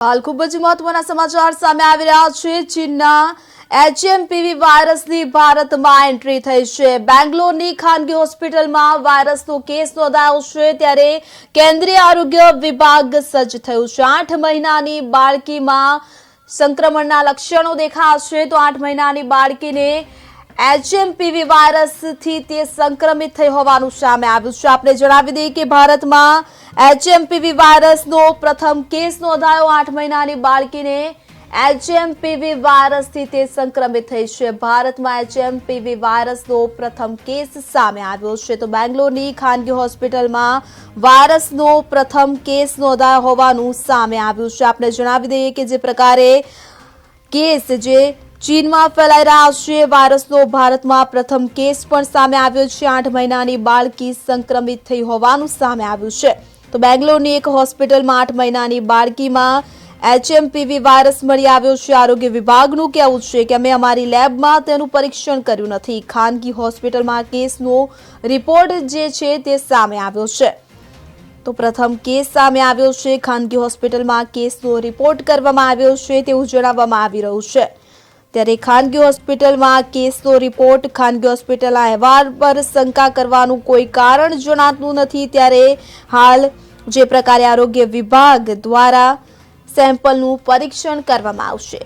હાલ ખૂબ જ મહત્વના સમાચાર સામે આવી રહ્યા છે। ચીનના HMPV વાયરસની ભારતમાં એન્ટ્રી થઈ છે। બેંગ્લોરની ખાનગી હોસ્પિટલમાં વાયરસનો કેસ નોંધાયો છે, ત્યારે કેન્દ્રીય આરોગ્ય વિભાગ સજ્જ થયું છે। 8 મહિનાની બાળકીમાં સંક્રમણના લક્ષણો દેખાયા છે, તો 8 મહિનાની બાળકીને HMPV વાયરસથી તે સંક્રમિત થઈ હોવાનું સામે આવ્યું છે। આપણે જણાવી દઈએ કે ભારતમાં HMPV વાયરસનો પ્રથમ કેસ નોંધાયો। 8 મહિનાની બાળકીને HMPV વાયરસથી તે સંક્રમિત થઈ છે। ભારતમાં HMPV વાયરસનો પ્રથમ કેસ સામે આવ્યો છે, તો બેંગ્લોરની ખાનગી હોસ્પિટલમાં વાયરસનો પ્રથમ કેસ નોંધાયો હોવાનું સામે આવ્યું છે। આપણે જણાવી દઈએ કે જે પ્રકારે કેસ જે ચીનમાં ફેલાઈ રહ્યા છે, વાયરસનો ભારતમાં પ્રથમ કેસ પણ સામે આવ્યો છે। 8 મહિનાની બાળકી સંક્રમિત થઈ હોવાનું સામે આવ્યું છે, તો બેંગ્લોરની એક હોસ્પિટલમાં 8 મહિનાની બાળકીમાં HMPV વાયરસ મળી આવ્યો છે। આરોગ્ય વિભાગનું કહેવું છે કે અમે અમારી લેબમાં તેનું પરીક્ષણ કર્યું નથી। ખાનગી હોસ્પિટલમાં કેસનો રિપોર્ટ જે છે તે સામે આવ્યો છે, તો પ્રથમ કેસ સામે આવ્યો છે। ખાનગી હોસ્પિટલમાં કેસનો રિપોર્ટ કરવામાં આવ્યો છે તેવું જણાવવામાં આવી રહ્યું છે। ત્યારે ખાનગી હોસ્પિટલમાં કેસનો રિપોર્ટ, ખાનગી હોસ્પિટલના અહેવાલ પર શંકા કરવાનું કોઈ કારણ જણાતું નથી। ત્યારે હાલ જે પ્રકારે આરોગ્ય વિભાગ દ્વારા સેમ્પલનું પરીક્ષણ કરવામાં આવશે।